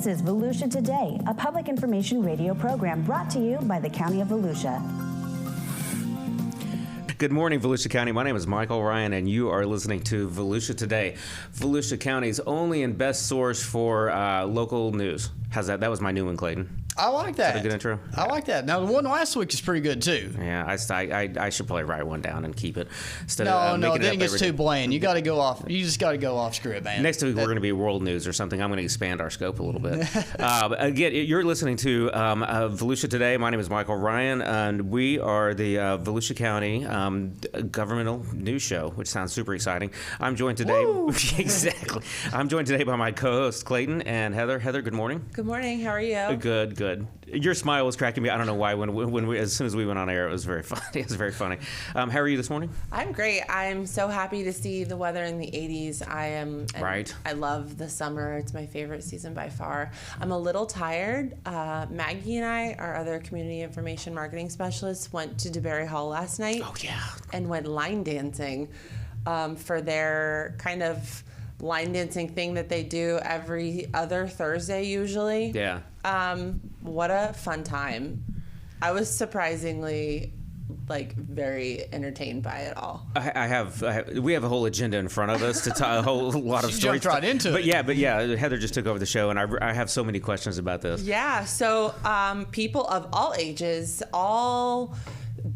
This is Volusia Today, a public information radio program brought to you by the County of Volusia. Good morning, Volusia County. My name is Michael Ryan, and you are listening to Volusia Today, Volusia County's only and best source for local news. How's that? That was my new one, Clayton. I like that. Is that a good intro? I like that. Now, the one last week is pretty good, too. Yeah, I should probably write one down and keep it. Instead No, of, making then it it gets too bland. You got to go off. You just got to go off script, man. Next week, we're going to be world news or something. I'm going to expand our scope a little bit. Again, you're listening to Volusia Today. My name is Michael Ryan, and we are the Volusia County governmental news show, which sounds super exciting. I'm joined today. Exactly. I'm joined today by my co-host Clayton and Heather. Heather, good morning. Good morning. How are you? Good. Your smile was cracking me. I don't know why. When we, as soon as we went on air, it was very funny. It was very funny. How are you this morning? I'm great. I'm so happy to see the weather in the 80s. I am. Right. I love the summer. It's my favorite season by far. I'm a little tired. Maggie and I, our other community information marketing specialists, went to DeBerry Hall last night. Oh yeah. And went line dancing for their kind of line dancing thing that they do every other Thursday usually. Yeah. What a fun time. I was surprisingly very entertained by it all. We have a whole agenda in front of us to talk a whole lot of stories. Jumped right into it. But yeah, Heather just took over the show, and I have so many questions about this. Yeah, so people of all ages, all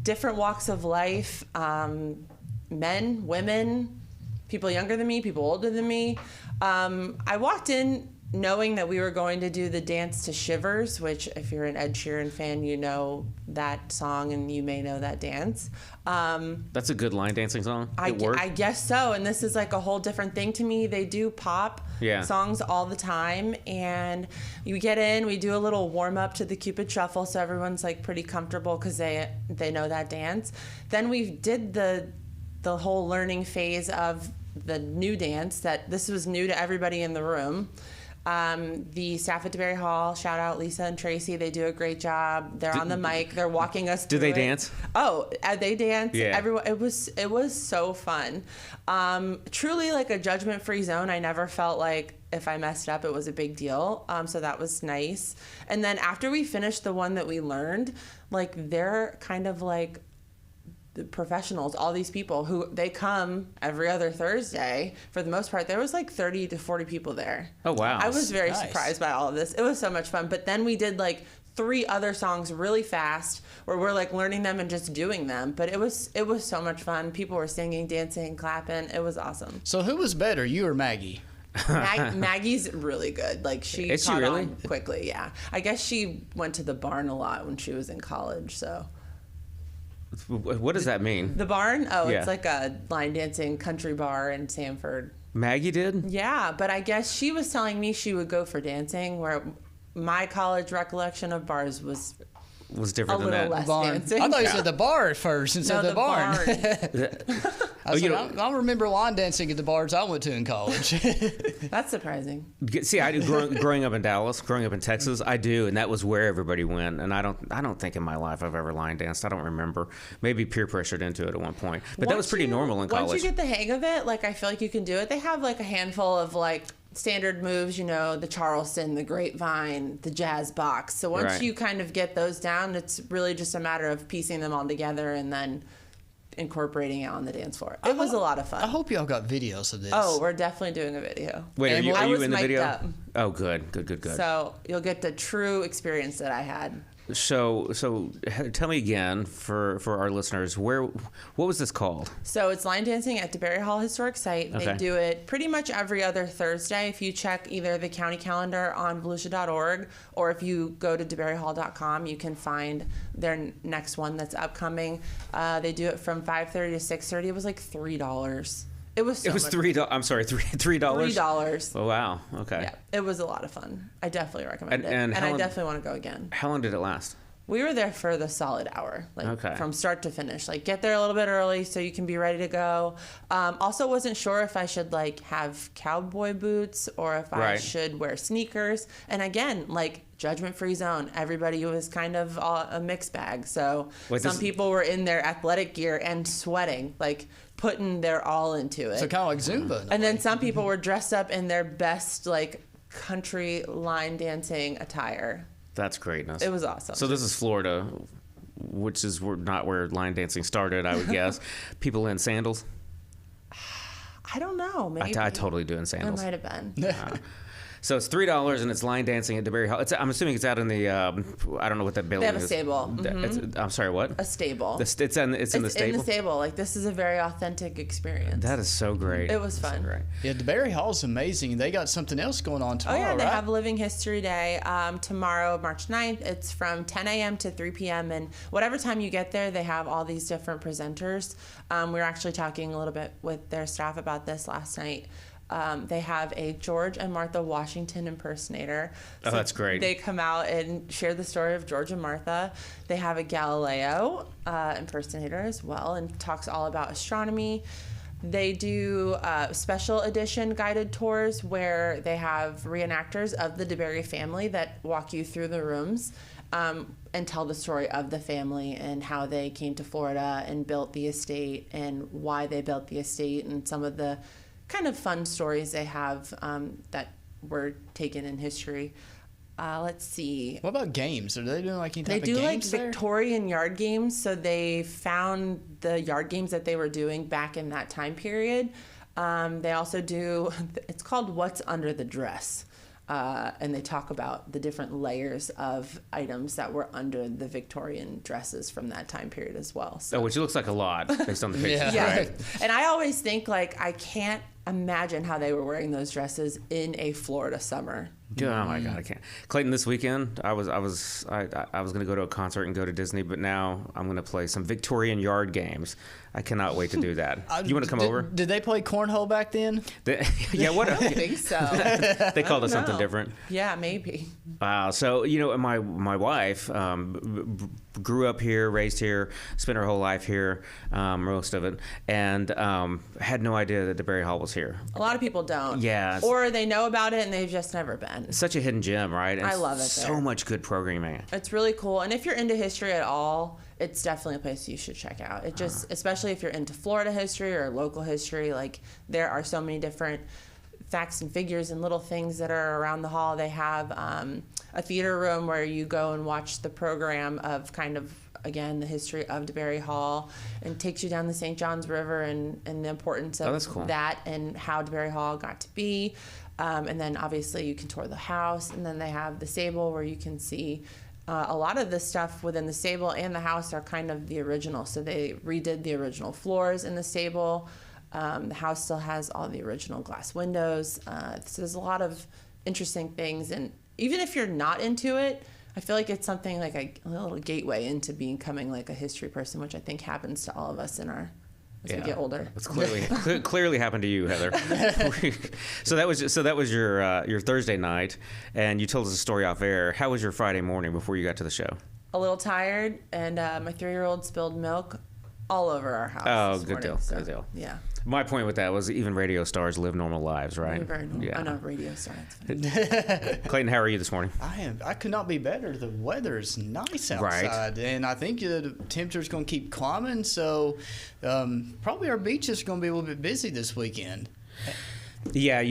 different walks of life, men, women, people younger than me, people older than me. I walked in knowing that we were going to do the dance to Shivers, which if you're an Ed Sheeran fan, you know that song and you may know that dance. That's a good line dancing song. It worked? I guess so. And this is like a whole different thing to me. They do pop songs all the time. And you get in, we do a little warm up to the Cupid Shuffle. So everyone's like pretty comfortable because they know that dance. Then we did the whole learning phase of the new dance that this was new to everybody in the room. The staff at DeBerry Hall, shout out Lisa and Tracy. They do a great job. They're on the mic. They're walking us through Do they it. Dance? Oh, they dance. Yeah. Everyone. It was so fun. Truly like a judgment-free zone. I never felt like if I messed up, it was a big deal. So that was nice. And then after we finished the one that we learned, they're kind of like the professionals, all these people who they come every other Thursday. For the most part, there was 30 to 40 people there. Oh, wow. I was very Nice. surprised by all of this. It was so much fun. But then we did 3 other songs really fast where we're learning them and just doing them. But it was so much fun. People were singing, dancing, clapping. It was awesome. So who was better, you or Maggie? Maggie's really good. She Is she caught really? on quickly, yeah. I guess she went to the barn a lot when she was in college, so. What does that mean? The barn? Oh, Yeah. It's like a line dancing country bar in Sanford. Maggie did? Yeah, but I guess she was telling me she would go for dancing, where my college recollection of bars was different a than little that. less Barn. dancing. I thought you said the bar at first instead No, of the barn. I was you like, know- I remember line dancing at the bars I went to in college. That's surprising. See, I do growing up in Dallas, growing up in Texas. I do, and that was where everybody went. And I don't think in my life I've ever line danced. I don't remember. Maybe peer pressured into it at one point, but that was pretty normal in college. Once you get the hang of it, I feel like you can do it. They have a handful of standard moves, the Charleston, the Grapevine, the Jazz Box. So once Right. you kind of get those down, it's really just a matter of piecing them all together and then incorporating it on the dance floor. It was a lot of fun. I hope y'all got videos of this. Oh, we're definitely doing a video. Wait, And are I you was in the mic'd video? up. Oh, good. So you'll get the true experience that I had. So tell me again for our listeners, what was this called? So it's line dancing at DeBerry Hall Historic Site. Okay. They do it pretty much every other Thursday. If you check either the county calendar on volusia.org or if you go to deberryhall.com, you can find their next one that's upcoming. They do it from 5:30 to 6:30. It was $3. It was so It was much $3. I'm sorry, $3. $3. Oh wow. Okay. Yeah, it was a lot of fun. I definitely recommend it. and And how I long- definitely want to go again. How long did it last? We were there for the solid hour, Okay. from start to finish. Get there a little bit early so you can be ready to go. Also wasn't sure if I should have cowboy boots or if I Right. should wear sneakers. And again, judgment-free zone. Everybody was kind of a mixed bag. So Wait, some this- people were in their athletic gear and sweating, putting their all into it. So kind of like Zumba. And then some people were dressed up in their best country line dancing attire. That's greatness. It was awesome. So this is Florida, which is not where line dancing started, I would guess. People in sandals? I don't know. Maybe. I totally do in It sandals. might have been. So it's $3 and it's line dancing at DeBerry Hall. I'm assuming it's out in the, I don't know what that building is. They have a stable. Mm-hmm. I'm sorry, what? A stable. It's in the stable? In the stable. Like, this is a very authentic experience. That is so great. It was fun. So great. Yeah, DeBerry Hall's amazing. They got something else going on tomorrow, Oh, yeah, they right? have Living History Day tomorrow, March 9th. It's from 10 a.m. to 3 p.m. And whatever time you get there, they have all these different presenters. We were actually talking a little bit with their staff about this last night. They have a George and Martha Washington impersonator. Oh, that's great. They come out and share the story of George and Martha. They have a Galileo impersonator as well and talks all about astronomy. They do special edition guided tours where they have reenactors of the DeBerry family that walk you through the rooms and tell the story of the family and how they came to Florida and built the estate and why they built the estate and some of the kind of fun stories they have that were taken in history. Let's see. What about games? Are they doing like any type They of do like games there? Victorian yard games, so they found the yard games that they were doing back in that time period. They also do, it's called What's Under the Dress. And they talk about the different layers of items that were under the Victorian dresses from that time period as well. So. Oh, which looks like a lot based on the pictures. Yeah. Right. And I always think, like, I can't imagine how they were wearing those dresses in a Florida summer. Oh my God, I can't. Clayton, this weekend I was going to go to a concert and go to Disney, but now I'm going to play some Victorian yard games. I cannot wait to do that. You want to come over? Did they play cornhole back then? Yeah, what? I think so. They called it something No. different. Yeah, maybe. Wow. So, my wife grew up here, raised here, spent her whole life here, most of it, and had no idea that DeBerry Hall was here. A lot of people don't. Yeah. Or they know about it and they've just never been. Such a hidden gem, right? And I love it So there. much good programming. It's really cool. And if you're into history at all, it's definitely a place you should check out. It just, especially if you're into Florida history or local history, like there are so many different facts and figures and little things that are around the hall. They have a theater room where you go and watch the program of kind of, again, the history of DeBerry Hall, and takes you down the St. Johns River and the importance of that's cool. that and how DeBerry Hall got to be. And then obviously you can tour the house, and then they have the stable where you can see a lot of the stuff within the stable and the house are kind of the original. So they redid the original floors in the stable. The house still has all the original glass windows. So there's a lot of interesting things. And even if you're not into it, I feel like it's something like a little gateway into becoming like a history person, which I think happens to all of us as we get older. It's clearly happened to you, Heather. So that was your Thursday night, and you told us a story off air. How was your Friday morning before you got to the show? A little tired, and my 3-year-old spilled milk all over our house. Oh, this good morning, deal. so, Good deal. Yeah. My point with that was even radio stars live normal lives, right? Very normal. Yeah. I know, radio star. That's funny. Clayton, how are you this morning? I could not be better. The weather is nice outside, and I think the temperature's going to keep climbing. So probably our beach is going to be a little bit busy this weekend. Yeah,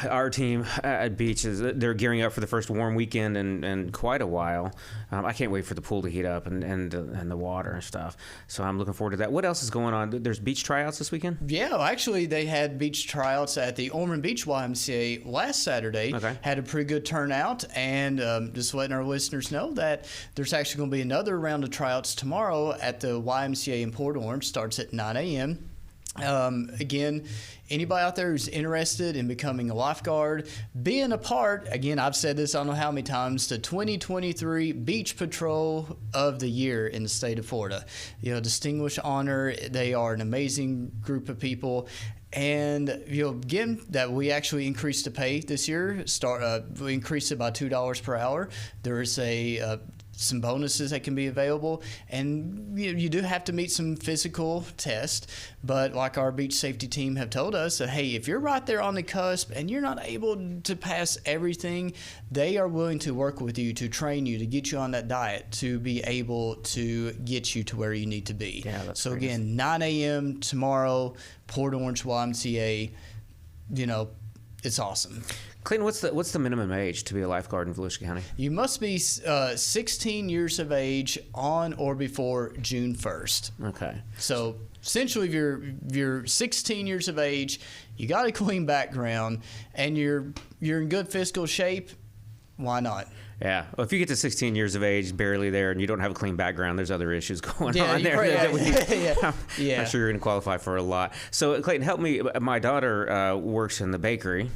our team at Beach they're gearing up for the first warm weekend in quite a while. I can't wait for the pool to heat up and the water and stuff. So I'm looking forward to that. What else is going on? There's beach tryouts this weekend? Yeah, well, actually, they had beach tryouts at the Ormond Beach YMCA last Saturday. Okay. Had a pretty good turnout, and just letting our listeners know that there's actually going to be another round of tryouts tomorrow at the YMCA in Port Orange. Starts at 9 a.m. Again, anybody out there who's interested in becoming a lifeguard, being a part, again, I've said this I don't know how many times, the 2023 Beach Patrol of the Year in the state of Florida. Distinguished honor. They are an amazing group of people. And, again, that we actually increased the pay this year. We increased it by $2 per hour. There is some bonuses that can be available, and you do have to meet some physical tests, but like our beach safety team have told us that, hey, if you're right there on the cusp and you're not able to pass everything, they are willing to work with you, to train you, to get you on that diet, to be able to get you to where you need to be. Yeah, that's so great. Again, 9 a.m. tomorrow, Port Orange YMCA, it's awesome. Clayton, what's the minimum age to be a lifeguard in Volusia County? You must be 16 years of age on or before June 1st. Okay. So essentially, if you're 16 years of age, you got a clean background, and you're in good physical shape, why not? Yeah. Well, if you get to 16 years of age, barely there, and you don't have a clean background, there's other issues going on there. I'm sure you're going to qualify for a lot. So, Clayton, help me. My daughter works in the bakery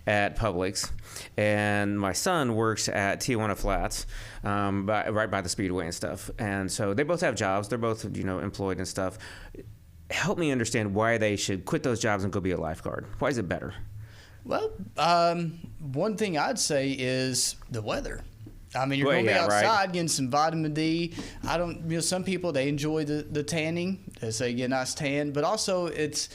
at Publix, and my son works at Tijuana Flats, right by the Speedway and stuff. And so they both have jobs. They're both, employed and stuff. Help me understand why they should quit those jobs and go be a lifeguard. Why is it better? Well, one thing I'd say is the weather. I mean, you're going to be outside getting some vitamin D. Some people, they enjoy the tanning. They say you get a nice tan. But also, it's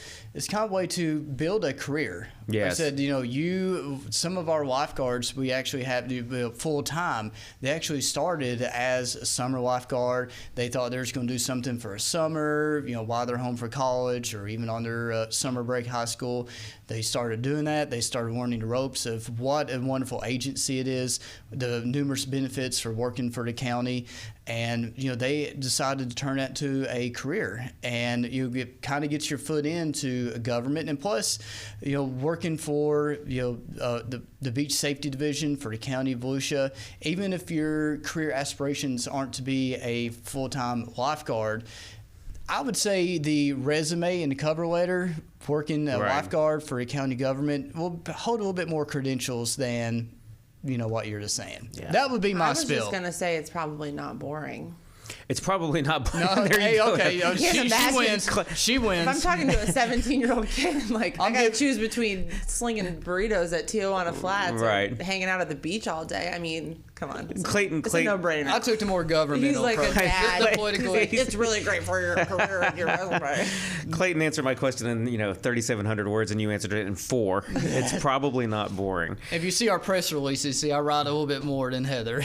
kind of a way to build a career. Yes. Like I said, some of our lifeguards, we actually have to do full time. They actually started as a summer lifeguard. They thought they were going to do something for a summer, while they're home for college or even on their summer break high school. They started doing that. They started learning the ropes of what a wonderful agency it is, the numerous benefits for working for the county. And, they decided to turn that to a career. And you kind of get your foot into government. And plus, working for, the beach safety division for the county of Volusia, even if your career aspirations aren't to be a full-time lifeguard, I would say the resume and the cover letter, working a lifeguard for a county government, will hold a little bit more credentials than what you're just saying. Yeah. That would be my spiel. I was just going to say it's probably not boring. It's probably not. No, okay. She wins. She wins. If I'm talking to a 17-year-old kid, I got to choose between slinging burritos at Tijuana Flats or hanging out at the beach all day. I mean, come on. Clayton, it's a no-brainer. I took the more government. He's like a dad. It's really great for your career and your resume. Clayton answered my question in 3,700 words, and you answered it in 4. It's probably not boring. If you see our press releases, I write a little bit more than Heather.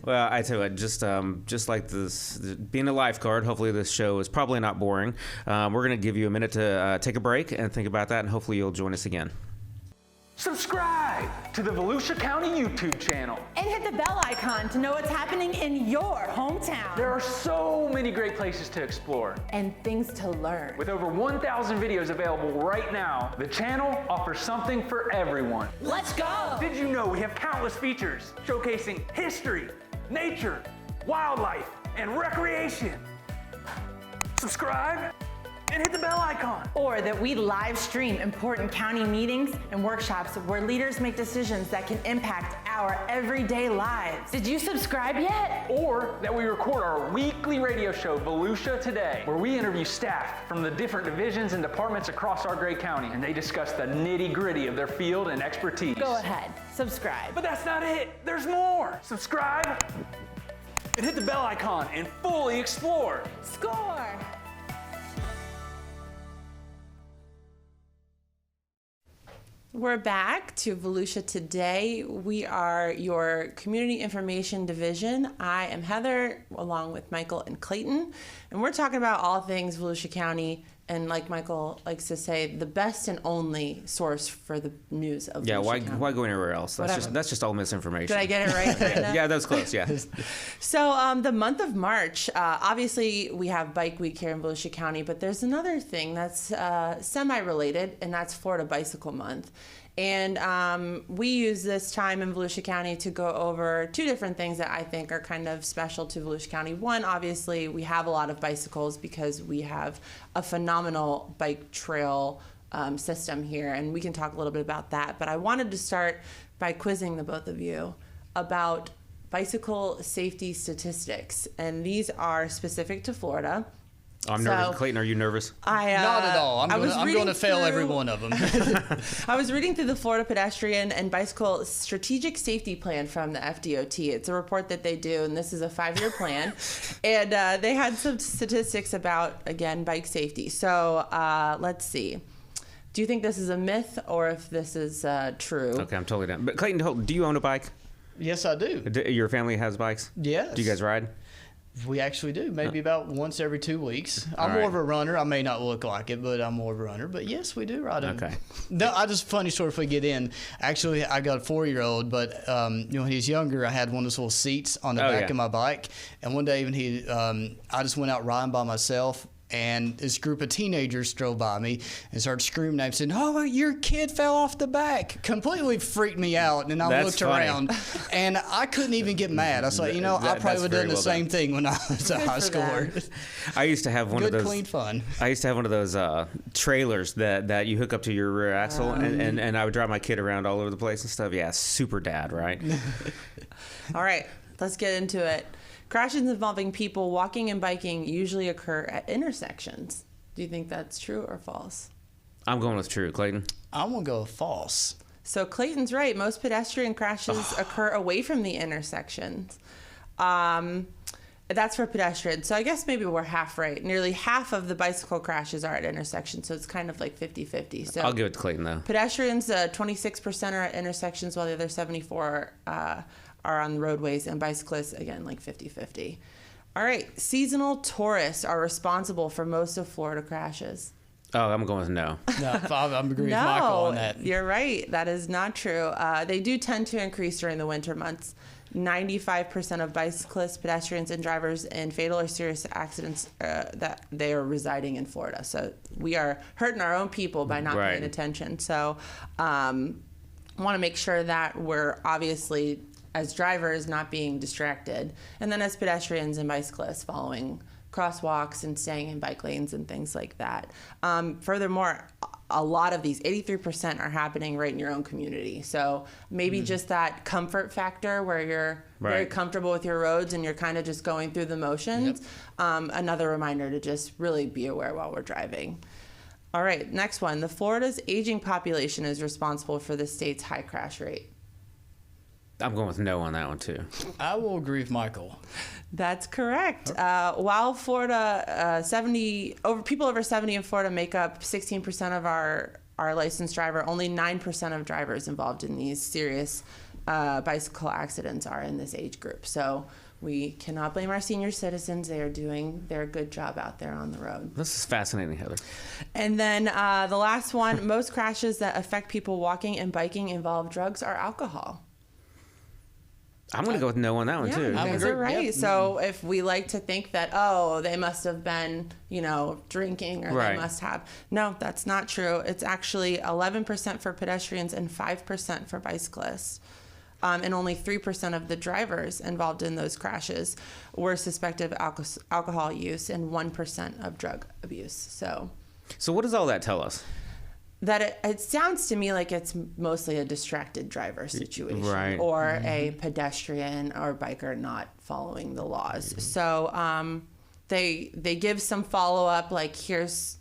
Well, I tell you what, just like this, being a lifeguard, hopefully this show is probably not boring. We're going to give you a minute to take a break and think about that, and hopefully you'll join us again. Subscribe to the Volusia County YouTube channel. And hit the bell icon to know what's happening in your hometown. There are so many great places to explore. And things to learn. With over 1,000 videos available right now, the channel offers something for everyone. Let's go! Did you know we have countless features showcasing history, nature, wildlife, and recreation? Subscribe and hit the bell icon. Or that we live stream important county meetings and workshops where leaders make decisions that can impact our everyday lives. Did you subscribe yet? Or that we record our weekly radio show, Volusia Today, where we interview staff from the different divisions and departments across our great county, and they discuss the nitty-gritty of their field and expertise. Go ahead, subscribe. But that's not it. There's more. Subscribe and hit the bell icon and fully explore. Score! We're back to Volusia Today. We are your Community Information Division. I am Heather, along with Michael and Clayton, and we're talking about all things Volusia County, and like Michael likes to say, the best and only source for the news of Volusia County. Why go anywhere else? That's just all misinformation. Did I get it right? Yeah, that was close, yeah. So the month of March, obviously we have Bike Week here in Volusia County, but there's another thing that's semi-related, and that's Florida Bicycle Month. And we use this time in Volusia County to go over 2 different things that I think are kind of special to Volusia County. One, obviously, we have a lot of bicycles because we have a phenomenal bike trail system here, and we can talk a little bit about that. But I wanted to start by quizzing the both of you about bicycle safety statistics, and these are specific to Florida. I'm nervous. Clayton, are you nervous? Not at all. I'm going to fail every one of them. I was reading through the Florida Pedestrian and Bicycle Strategic Safety Plan from the FDOT. It's a report that they do, and this is a 5-year plan. And they had some statistics about, again, bike safety. So let's see. Do you think this is a myth or if this is true? Okay, I'm totally down. But Clayton, do you own a bike? Yes, I do. Your family has bikes? Yes. Do you guys ride? We actually do, maybe about once every 2 weeks. I'm All more right. of a runner. I may not look like it, but I'm more of a runner. But yes, we do ride them. Okay. No, funny story if we get in. Actually, I got a 4-year-old, but when he was younger, I had one of those little seats on the back of my bike. And one day when I just went out riding by myself, and this group of teenagers drove by me and started screaming at me and said, "Oh, your kid fell off the back." Completely freaked me out. And I That's looked funny. around, and I couldn't even get mad. I was like, I probably would have done the same thing when I was a high schooler. I used to have one of Good, those. clean fun. I used to have one of those trailers that you hook up to your rear axle, and I would drive my kid around all over the place and stuff. Yeah, super dad, right? All right, let's get into it. Crashes involving people walking and biking usually occur at intersections. Do you think that's true or false? I'm going with true, Clayton. I'm going to go with false. So Clayton's right. Most pedestrian crashes occur away from the intersections. That's for pedestrians. So I guess maybe we're half right. Nearly half of the bicycle crashes are at intersections, so it's kind of like 50-50. So I'll give it to Clayton, though. Pedestrians, 26% are at intersections, while the other 74 are on roadways, and bicyclists, again, like 50-50. All right, seasonal tourists are responsible for most of Florida crashes. Oh, I'm going with no. No, I'm agreeing with Michael on that. You're right. That is not true. They do tend to increase during the winter months. 95% of bicyclists, pedestrians, and drivers in fatal or serious accidents that they are residing in Florida. So we are hurting our own people by not paying attention. So want to make sure that we're obviously, as drivers, not being distracted. And then as pedestrians and bicyclists, following crosswalks and staying in bike lanes and things like that. Furthermore, a lot of these, 83%, are happening right in your own community. So maybe just that comfort factor where you're very comfortable with your roads and you're kind of just going through the motions. Yep. Another reminder to just really be aware while we're driving. All right, next one. Florida's aging population is responsible for the state's high crash rate. I'm going with no on that one, too. I will agree with Michael. That's correct. While Florida, people over 70 in Florida make up 16% of our licensed driver, only 9% of drivers involved in these serious bicycle accidents are in this age group. So we cannot blame our senior citizens. They are doing their good job out there on the road. This is fascinating, Heather. And then the last one, most crashes that affect people walking and biking involve drugs or alcohol. I'm going to go with no on that one, too. You guys are right. Yep. So if we like to think that, they must have been, drinking or they must have. No, that's not true. It's actually 11% for pedestrians and 5% for bicyclists. And only 3% of the drivers involved in those crashes were suspected of alcohol use and 1% of drug abuse. So what does all that tell us? That it sounds to me like it's mostly a distracted driver situation, or a pedestrian or biker not following the laws. So they give some follow up, like here's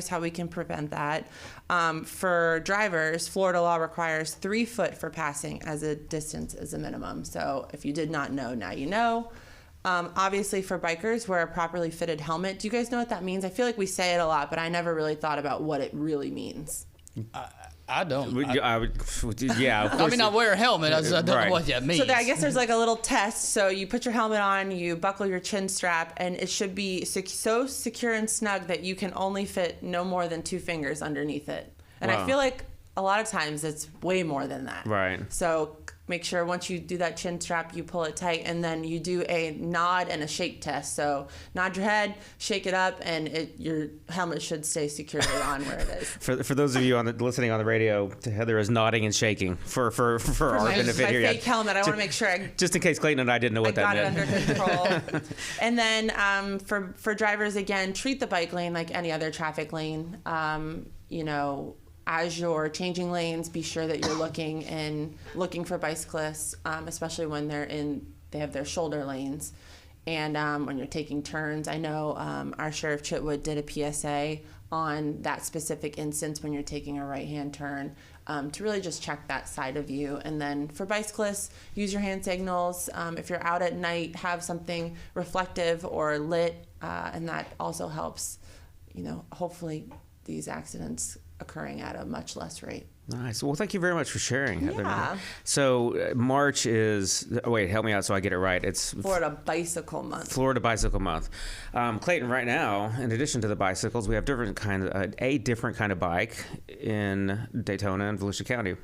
how we can prevent that. For drivers, Florida law requires 3 foot for passing as a distance as a minimum. So if you did not know, now you know. Obviously, for bikers, wear a properly fitted helmet. Do you guys know what that means? I feel like we say it a lot, but I never really thought about what it really means. I don't. I wear a helmet. I don't know what that means. So I guess there's like a little test. So you put your helmet on, you buckle your chin strap, and it should be so secure and snug that you can only fit no more than 2 fingers underneath it. And I feel like a lot of times it's way more than that. Right. So make sure once you do that chin strap, you pull it tight, and then you do a nod and a shake test. So nod your head, shake it up, and your helmet should stay securely on where it is. For those of you listening on the radio, Heather is nodding and shaking for our benefit here. My fake helmet. I want to make sure just in case Clayton and I didn't know what that meant. I got it under control. And then for drivers, again, treat the bike lane like any other traffic lane. As you're changing lanes, be sure that you're looking for bicyclists, especially when they have their shoulder lanes. And when you're taking turns, I know our Sheriff Chitwood did a PSA on that specific instance when you're taking a right-hand turn, to really just check that side of you. And then for bicyclists, use your hand signals. If you're out at night, have something reflective or lit, and that also helps, hopefully these accidents occurring at a much less rate. Nice. Well, thank you very much for sharing, Heather. Yeah. So March is, wait, help me out so I get it right. It's Florida Bicycle Month. Florida Bicycle Month. Clayton, right now, in addition to the bicycles, we have a different kind of bike in Daytona and Volusia County.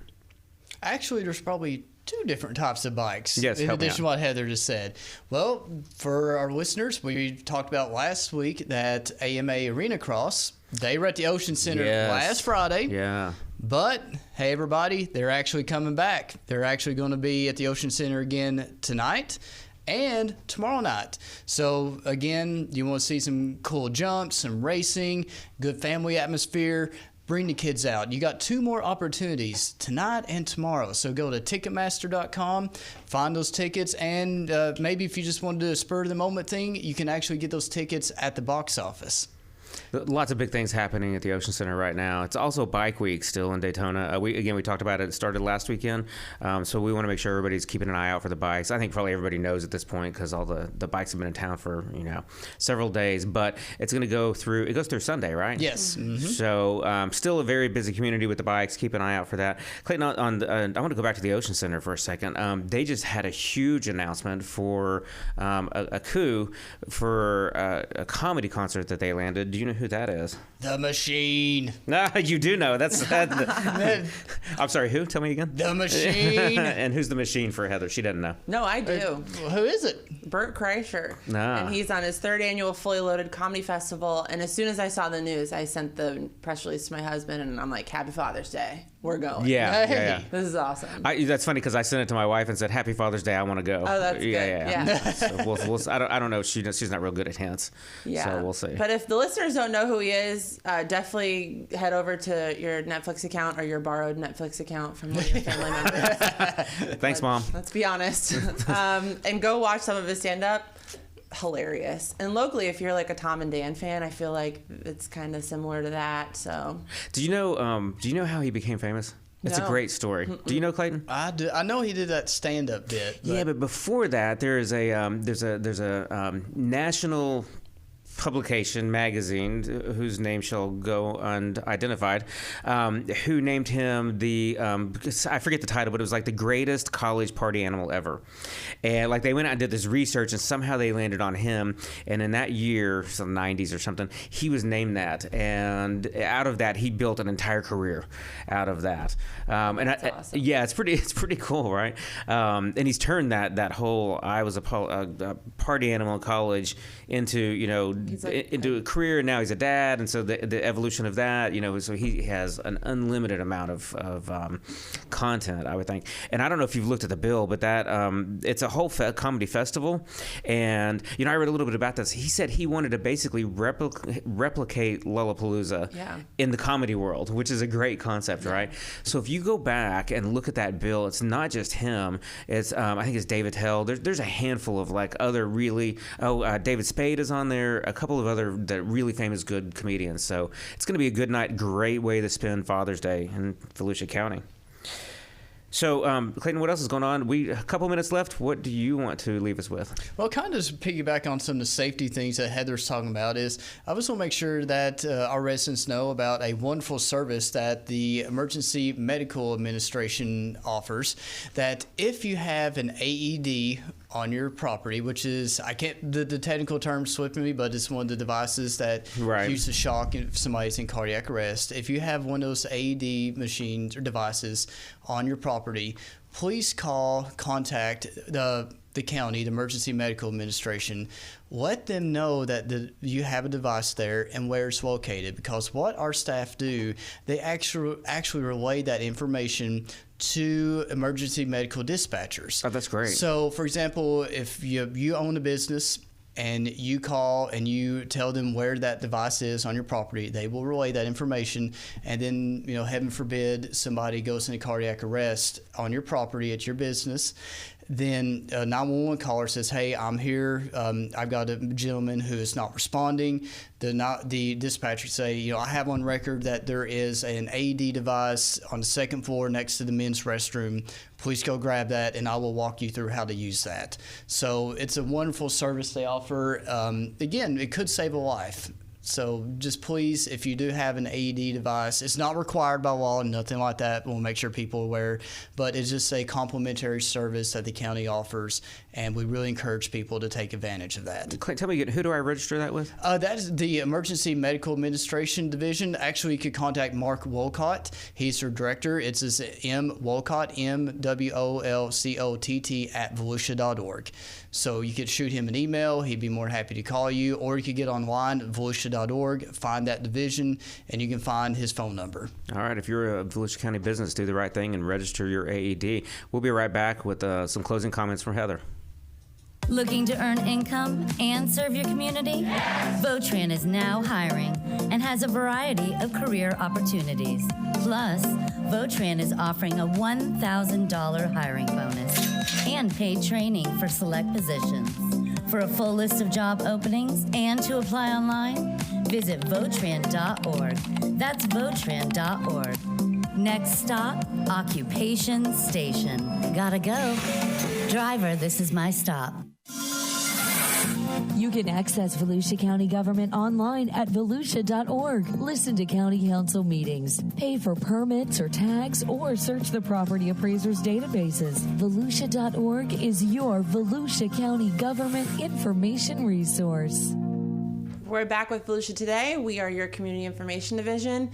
Actually, there's probably two different types of bikes. Yes, in help me addition to what Heather just said. Well, for our listeners, we talked about last week that AMA Arena Cross, they were at the Ocean Center last Friday. Yeah. But, hey, everybody, they're actually coming back. They're actually going to be at the Ocean Center again tonight and tomorrow night. So, again, you want to see some cool jumps, some racing, good family atmosphere. Bring the kids out. You got 2 more opportunities, tonight and tomorrow. So go to Ticketmaster.com, find those tickets, and maybe if you just want to do a spur-of-the-moment thing, you can actually get those tickets at the box office. Lots of big things happening at the Ocean Center right now. It's also Bike Week still in Daytona. We talked about it. It started last weekend, so we want to make sure everybody's keeping an eye out for the bikes. I think probably everybody knows at this point because all the bikes have been in town for several days. But it's going to go through. It goes through Sunday, right? Yes. Mm-hmm. So still a very busy community with the bikes. Keep an eye out for that. Clayton, I want to go back to the Ocean Center for a second. They just had a huge announcement for a coup for a comedy concert that they landed. Do you know who that is? The Machine. No, you do know. I'm sorry, who? Tell me again. The Machine. And who's the Machine for Heather? She doesn't know. No, I do. Who is it? Bert Kreischer. Ah. And he's on his 3rd annual Fully Loaded Comedy Festival. And as soon as I saw the news, I sent the press release to my husband, and I'm like, Happy Father's Day. We're going. Yeah. This is awesome. That's funny because I sent it to my wife and said, Happy Father's Day, I want to go. Oh, that's good. Yeah. So I don't know. She's not real good at hints. Yeah. So we'll see. But if the listeners don't know who he is, definitely head over to your Netflix account or your borrowed Netflix account from one of your family members. Thanks, Mom. Let's be honest. And go watch some of his stand-up. Hilarious. And locally, if you're like a Tom and Dan fan, I feel like it's kind of similar to that. So, Do you know how he became famous? It's No. a great story. Do you know, Clayton? I do. I know he did that stand-up bit. Yeah, but before that, there's a national publication, magazine, whose name shall go unidentified, who named him I forget the title, but it was like the greatest college party animal ever. And like they went out and did this research, and somehow they landed on him. And in that year, some 90s or something, he was named that. And out of that, he built an entire career out of that. That's awesome. Yeah, it's pretty cool, right? And he's turned that whole I was a party animal in college into into a career, and now he's a dad, and so the evolution of that, so he has an unlimited amount of content, I would think. And I don't know if you've looked at the bill, but that it's a whole comedy festival, and I read a little bit about this. He said he wanted to basically replicate Lollapalooza in the comedy world, which is a great concept, right? So if you go back and look at that bill, it's not just him. It's I think it's David Hell. There's a handful of like other really David Spade is on there, a couple of other really famous good comedians. So it's going to be a good night, great way to spend Father's Day in Volusia County. So, Clayton, what else is going on? A couple minutes left. What do you want to leave us with? Well, kind of just piggyback on some of the safety things that Heather's talking about is I just want to make sure that our residents know about a wonderful service that the Emergency Medical Administration offers, that if you have an AED on your property, which is, the technical term slipping me, but it's one of the devices that uses shock if somebody's in cardiac arrest. If you have one of those AED machines or devices on your property, please contact the county, the Emergency Medical Administration. Let them know that you have a device there and where it's located, because what our staff do, they actually relay that information to emergency medical dispatchers. Oh, that's great. So, for example, if you own a business and you call and you tell them where that device is on your property, they will relay that information. And then, heaven forbid, somebody goes into cardiac arrest on your property at your business. Then a 911 caller says, hey, I'm here. I've got a gentleman who is not responding. The dispatcher say, I have on record that there is an AED device on the 2nd floor next to the men's restroom. Please go grab that, and I will walk you through how to use that. So it's a wonderful service they offer. Again, it could save a life. So just please, if you do have an AED device, it's not required by law, nothing like that. We'll make sure people are aware, but it's just a complimentary service that the county offers, and we really encourage people to take advantage of that. Clint, tell me again, who do I register that with? That is the Emergency Medical Administration Division. Actually, you could contact Mark Wolcott. He's their director. It's his M. Wolcott, MWOLCOTT at volusia.org. So you could shoot him an email. He'd be more than happy to call you, or you could get online at volusia.org, find that division, and you can find his phone number. All right. If you're a Volusia County business, do the right thing and register your AED. We'll be right back with some closing comments from Heather. Looking to earn income and serve your community? Yes. Votran is now hiring and has a variety of career opportunities. Plus, Votran is offering a $1,000 hiring bonus and paid training for select positions. For a full list of job openings and to apply online, visit Votran.org. That's Votran.org. Next stop, Occupation Station. Gotta go. Driver, this is my stop. You can access Volusia County government online at volusia.org. Listen to county council meetings, pay for permits or tags, or search the property appraisers' databases. Volusia.org is your Volusia County government information resource. We're back with Volusia Today. We are your Community Information Division.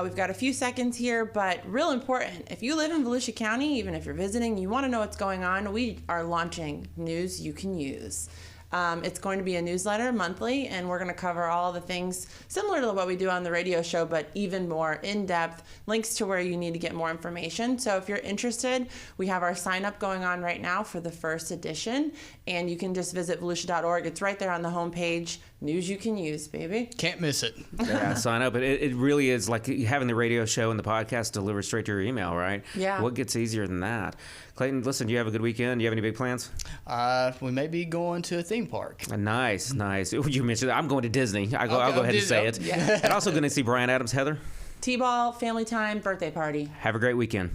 We've got a few seconds here, but real important. If you live in Volusia County, even if you're visiting, you want to know what's going on, we are launching News You Can Use. It's going to be a newsletter monthly, and we're going to cover all the things similar to what we do on the radio show, but even more in-depth, links to where you need to get more information. So if you're interested, we have our sign-up going on right now for the first edition, and you can just visit volusia.org. It's right there on the homepage. News you can use, baby. Can't miss it. Yeah, sign up. It really is like having the radio show and the podcast delivered straight to your email, right? Yeah. What gets easier than that? Clayton, listen, do you have a good weekend? Do you have any big plans? We may be going to a theme park. Nice. You mentioned I'm going to Disney. I'll go ahead and say it. Yeah. And also going to see Bryan Adams. Heather? T-ball, family time, birthday party. Have a great weekend.